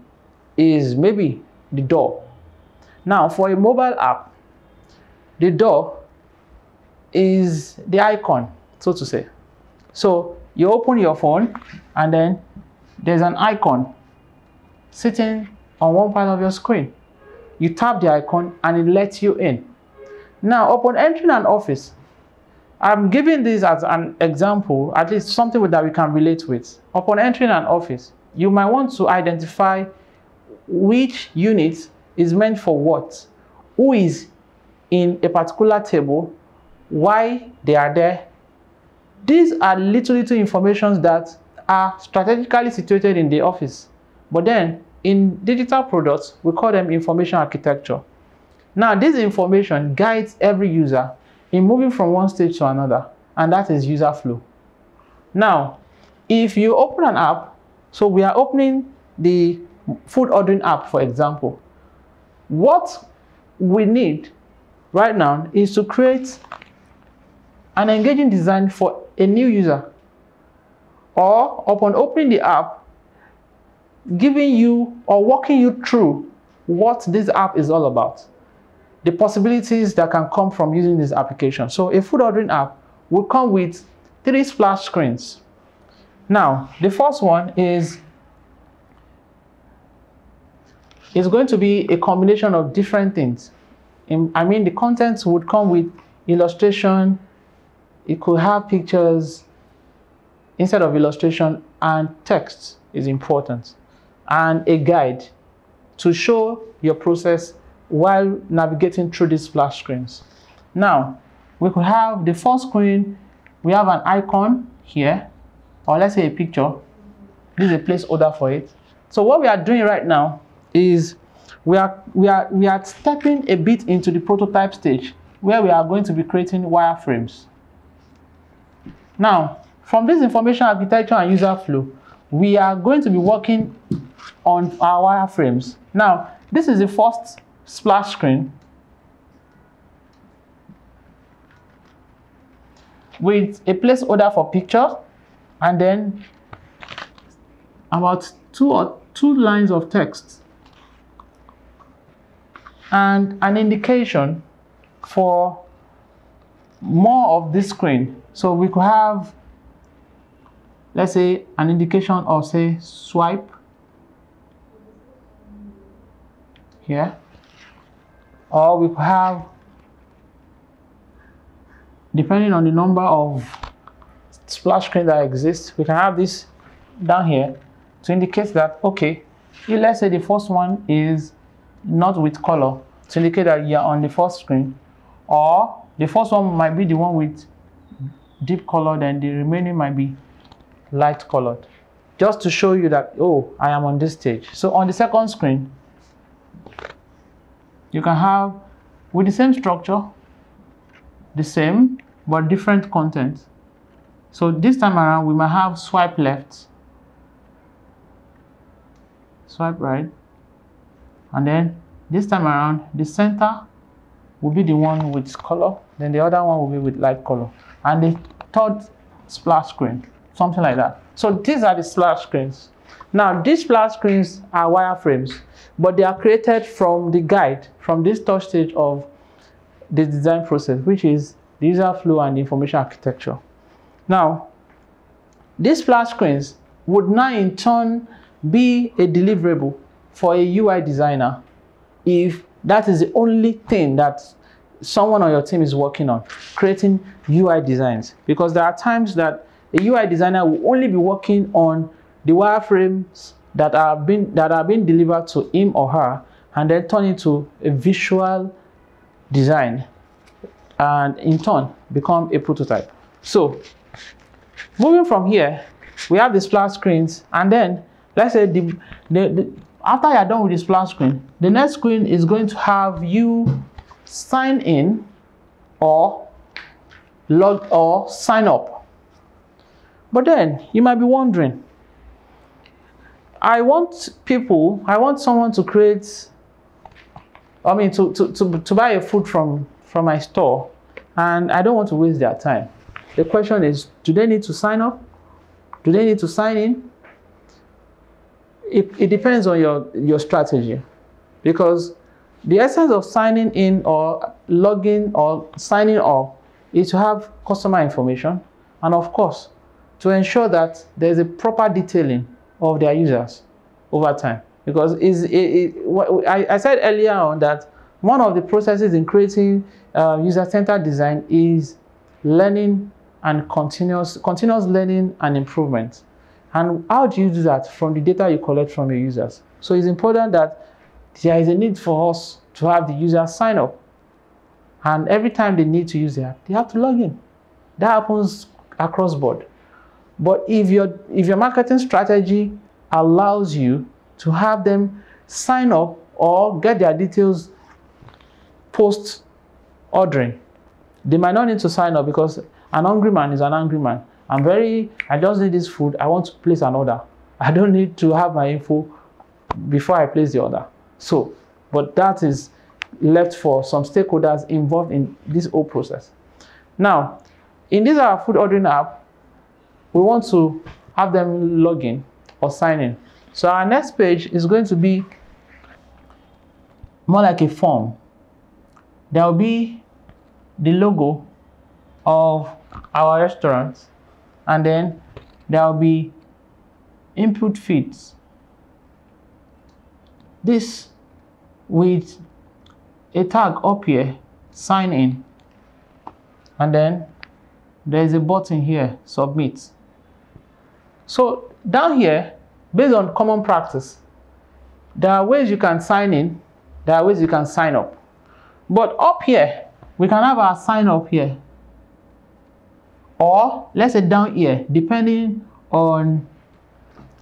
is maybe the door. Now, for a mobile app, the door is the icon, so to say. So you open your phone, and then there's an icon sitting on one part of your screen. You tap the icon, and it lets you in. Now, upon entering an office, I'm giving this as an example, at least something that we can relate with. Upon entering an office, you might want to identify which unit is meant for what, who is in a particular table, why they are there. These are little information that are strategically situated in the office. But then, in digital products, we call them information architecture. Now, this information guides every user in moving from one stage to another, and that is user flow. Now, if you open an app, so we are opening the food ordering app, for example. What we need right now is to create an engaging design for a new user, or upon opening the app, giving you or walking you through what this app is all about, the possibilities that can come from using this application. So a food ordering app will come with 3 splash screens. Now, the first one is going to be a combination of different things. The contents would come with illustration. It could have pictures instead of illustration, and text is important, and a guide to show your process while navigating through these splash screens. Now, we could have the first screen, we have an icon here, or let's say a picture. This is a placeholder for it. So what we are doing right now is we are stepping a bit into the prototype stage, where we are going to be creating wireframes. Now, from this information architecture and user flow, we are going to be working on our wireframes. Now, this is the first splash screen with a placeholder for picture, and then about two lines of text and an indication for more of this screen. So we could have, let's say, an indication of, say, swipe here, or we could have, depending on the number of splash screens that exist, we can have this down here to indicate that, okay, if let's say the first one is not with color, to indicate that you're on the first screen, or the first one might be the one with deep color, then the remaining might be light colored, just to show you that, oh, I am on this stage. So on the second screen, you can have, with the same structure, the same but different content. So this time around, we might have swipe left, swipe right, and then this time around, the center will be the one with color, then the other one will be with light color, and the third splash screen, something like that. So these are the splash screens. Now, these splash screens are wireframes, but they are created from the guide, from this third stage of the design process, which is the user flow and the information architecture. Now, these splash screens would now in turn be a deliverable for a UI designer if that is the only thing that someone on your team is working on, creating UI designs. Because there are times that a UI designer will only be working on the wireframes that are being delivered to him or her, and then turn into a visual design, and in turn become a prototype. So moving from here, we have the splash screens, and then let's say after you're done with the splash screen, the next screen is going to have you sign in or log or sign up. But then you might be wondering, I want someone to create, I mean, to buy a food from my store, and I don't want to waste their time. The question is, do they need to sign up? Do they need to sign in? It depends on your strategy, because the essence of signing in or logging or signing up is to have customer information, and of course, to ensure that there's a proper detailing of their users over time. Because I said earlier on that one of the processes in creating user-centered design is learning and continuous learning and improvement. And how do you do that? From the data you collect from your users. So it's important that there is a need for us to have the users sign up. And every time they need to use the app, they have to log in. That happens across board. But if your marketing strategy allows you to have them sign up or get their details post ordering, they might not need to sign up, because an hungry man is an angry man. I just need this food, I want to place an order. I don't need to have my info before I place the order. So, but that is left for some stakeholders involved in this whole process. Now, in this our food ordering app, we want to have them log in or sign in. So our next page is going to be more like a form. There will be the logo of our restaurant, and then there will be input fields. This with a tag up here, sign in, and then there is a button here, submit. So down here, based on common practice, there are ways you can sign in, there are ways you can sign up. But up here, we can have our sign up here, or let's say down here, depending on,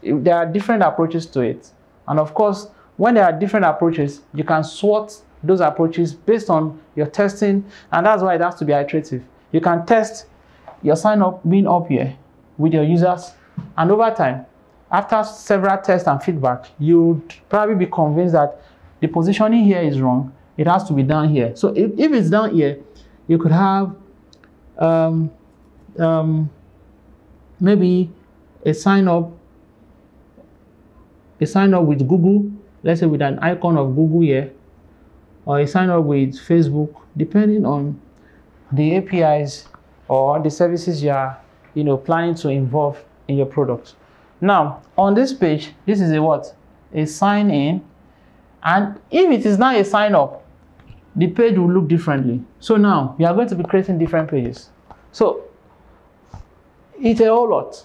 there are different approaches to it. And of course, when there are different approaches, you can sort those approaches based on your testing, and that's why it has to be iterative. You can test your sign up being up here with your users, and over time, after several tests and feedback, you'd probably be convinced that the positioning here is wrong. It has to be down here. So if it's down here, you could have maybe a sign up with Google, let's say with an icon of Google here, or a sign up with Facebook, depending on the APIs or the services you are planning to involve in your product. Now on this page, this is a what? A sign in, and if it is now a sign up, the page will look differently. So now we are going to be creating different pages. So it's a whole lot.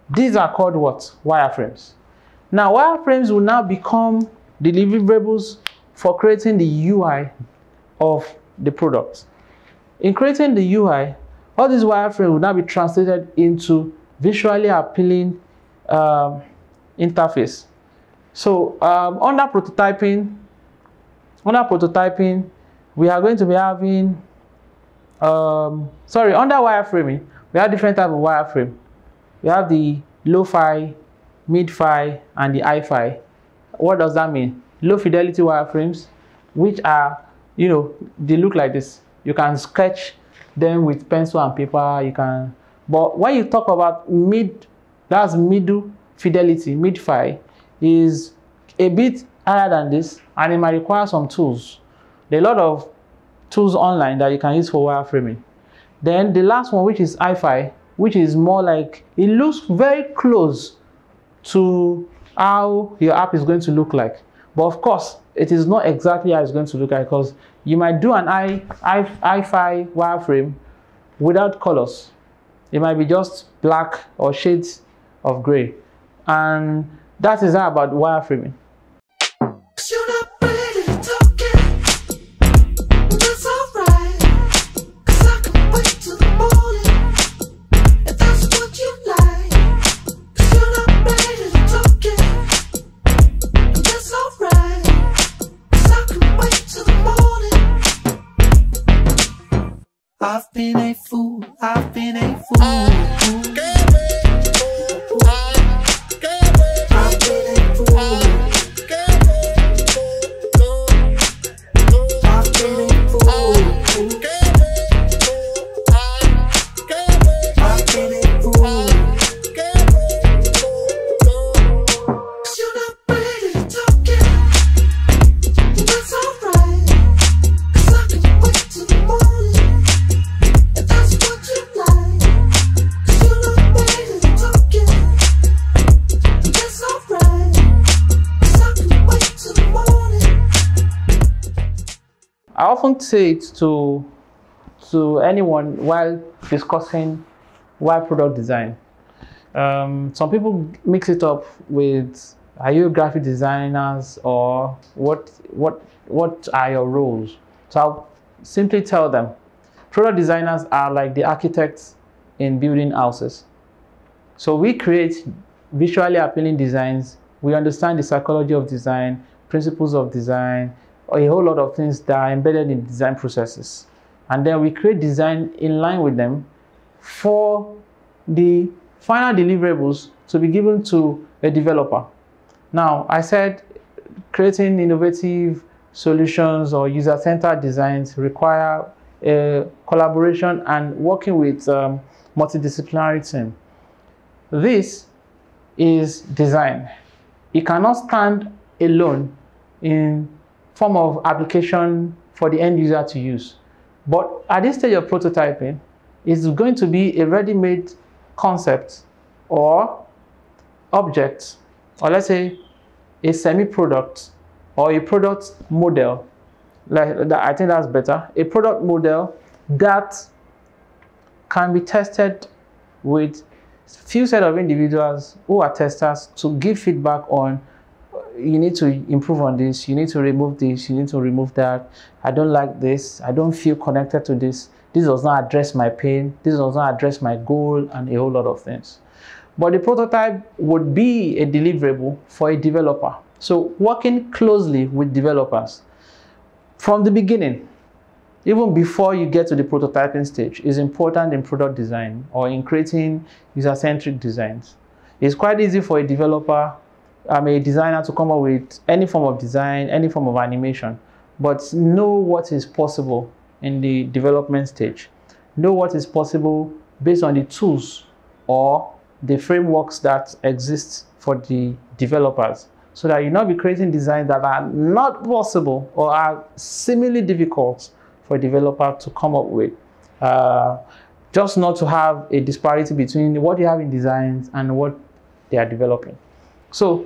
These are called what? Wireframes. Now wireframes will now become the deliverables for creating the UI of the product. In creating the UI, all these wireframes will now be translated into visually appealing interface. So under prototyping, we are going to be having under wireframing, we have different types of wireframe. We have the low-fi, mid-fi, and the high-fi. What does that mean? Low fidelity wireframes, which are, they look like this. You can sketch them with pencil and paper. But when you talk about that's middle fidelity, mid-fi, is a bit higher than this, and it might require some tools. There are a lot of tools online that you can use for wireframing. Then the last one, which is hi-fi, which is more like, it looks very close to how your app is going to look like. But of course, it is not exactly how it's going to look like, because you might do an hi-fi wireframe without colors. It might be just black or shades of gray. And that is how about wireframing. You're not ready to talk it. That's alright. 'Cause I can wait till the morning. If that's what you like. 'Cause you're not ready to talk it. That's alright. 'Cause I can wait till the morning. I've been a fool. I've been a fool. I often say it to anyone while discussing why product design. Some people mix it up with, are you graphic designers, or what are your roles? So I'll simply tell them, product designers are like the architects in building houses. So we create visually appealing designs. We understand the psychology of design, principles of design, or a whole lot of things that are embedded in design processes. And then we create design in line with them for the final deliverables to be given to a developer. Now, I said creating innovative solutions or user-centered designs require collaboration and working with multidisciplinary team. This is design. It cannot stand alone in form of application for the end user to use. But at this stage of prototyping, it's going to be a ready-made concept or object, or let's say a semi-product or a product model. I think that's better. A product model that can be tested with few set of individuals who are testers to give feedback on, you need to improve on this, you need to remove this, you need to remove that, I don't like this, I don't feel connected to this, this does not address my pain, this does not address my goal, and a whole lot of things. But the prototype would be a deliverable for a developer. So working closely with developers from the beginning, even before you get to the prototyping stage, is important in product design or in creating user-centric designs. It's quite easy for a developer, a designer, to come up with any form of design, any form of animation, but know what is possible in the development stage. Know what is possible based on the tools or the frameworks that exist for the developers, so that you not be creating designs that are not possible or are seemingly difficult for a developer to come up with. Just not to have a disparity between what you have in designs and what they are developing. So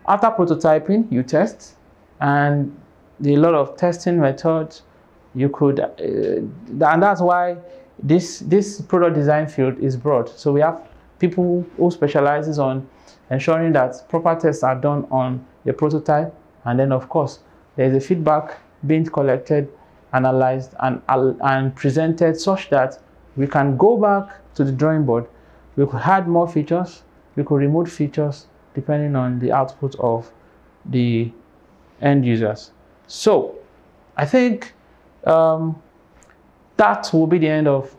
after prototyping, you test, and a lot of testing methods you could, and that's why this product design field is broad. So we have people who specializes on ensuring that proper tests are done on the prototype, and then of course there's a feedback being collected, analyzed, and presented, such that we can go back to the drawing board. We could add more features, we could remove features depending on the output of the end users. So I think that will be the end of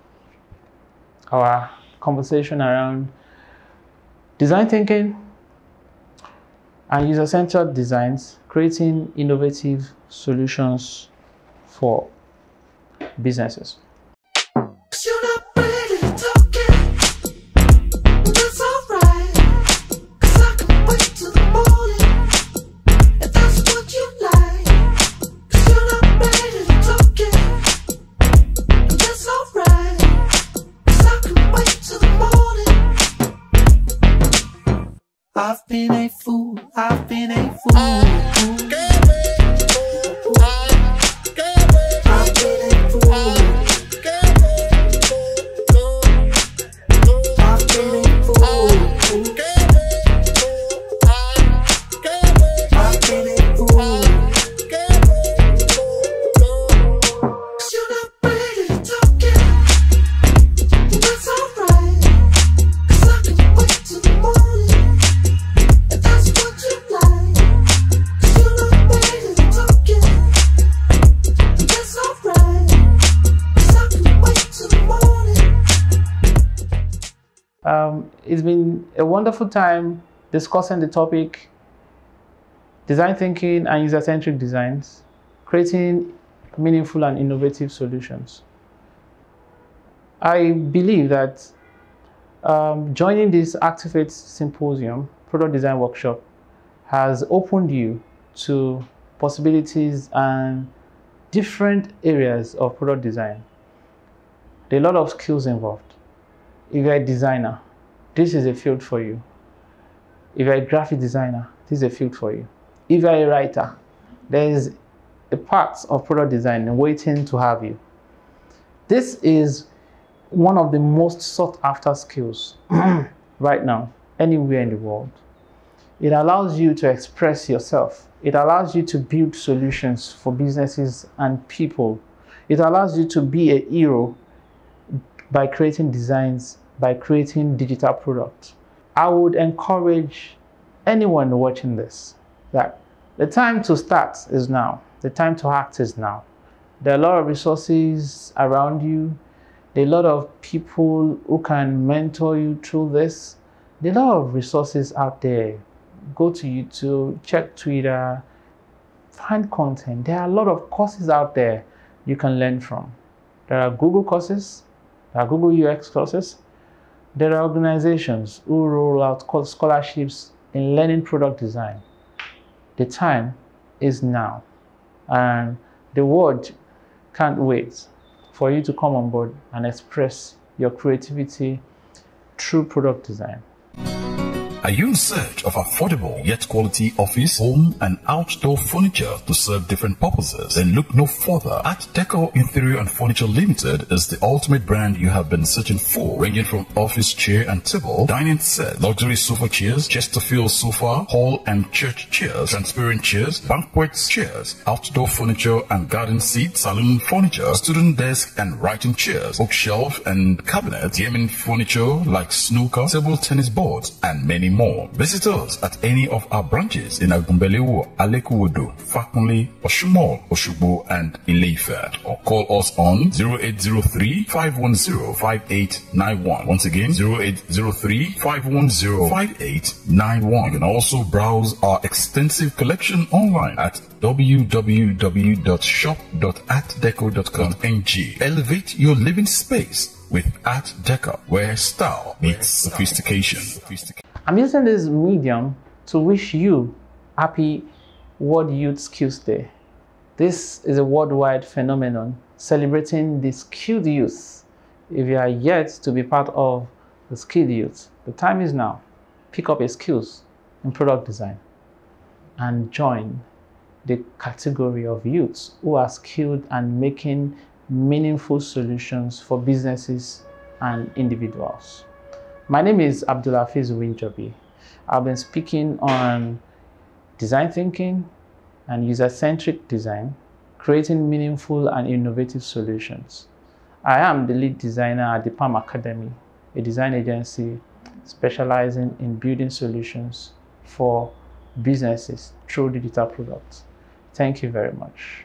our conversation around design thinking and user-centered designs, creating innovative solutions for businesses. You're not ready to talk it. That's alright. 'Cause I can wait till the morning if that's what you like. 'Cause you're not ready to talk it. That's alright. 'Cause I can wait till the morning. I've been a fool. I've been a fool. It's been a wonderful time discussing the topic design thinking and user-centric designs, creating meaningful and innovative solutions. I believe that joining this Actifate Symposium product design workshop has opened you to possibilities and different areas of product design. There are a lot of skills involved. If you're a designer, this is a field for you. If you're a graphic designer, this is a field for you. If you're a writer, there is a part of product design waiting to have you. This is one of the most sought after skills right now, anywhere in the world. It allows you to express yourself. It allows you to build solutions for businesses and people. It allows you to be a hero by creating designs, by creating digital products. I would encourage anyone watching this that the time to start is now. The time to act is now. There are a lot of resources around you. There are a lot of people who can mentor you through this. There are a lot of resources out there. Go to YouTube, check Twitter, find content. There are a lot of courses out there you can learn from. There are Google courses, there are Google UX courses. There are organizations who roll out scholarships in learning product design. The time is now, and the world can't wait for you to come on board and express your creativity through product design. Are you in search of affordable yet quality office, home and outdoor furniture to serve different purposes? Then look no further. At Decor Interior and Furniture Limited is the ultimate brand you have been searching for, ranging from office chair and table, dining set, luxury sofa chairs, Chesterfield sofa, hall and church chairs, transparent chairs, banquet chairs, outdoor furniture and garden seats, saloon furniture, student desk and writing chairs, bookshelf and cabinet, gaming furniture like snooker, table tennis boards, and many more. more. Visit us at any of our branches in Agumbelewo, Alekuwodo, Fakunle, Oshumol, Oshugbo, and Ileife, or call us on 0803-510-5891. Once again, 0803-510-5891. You can also browse our extensive collection online at www.shop.artdeco.com.ng. Elevate your living space with Art Deco, where style meets sophistication. I'm using this medium to wish you happy World Youth Skills Day. This is a worldwide phenomenon celebrating the skilled youth. If you are yet to be part of the skilled youth, the time is now. Pick up your skills in product design and join the category of youths who are skilled and making meaningful solutions for businesses and individuals. My name is Abdulhafiz Winjobi. I've been speaking on design thinking and user-centric design, creating meaningful and innovative solutions. I am the lead designer at the PAM Academy, a design agency specializing in building solutions for businesses through digital products. Thank you very much.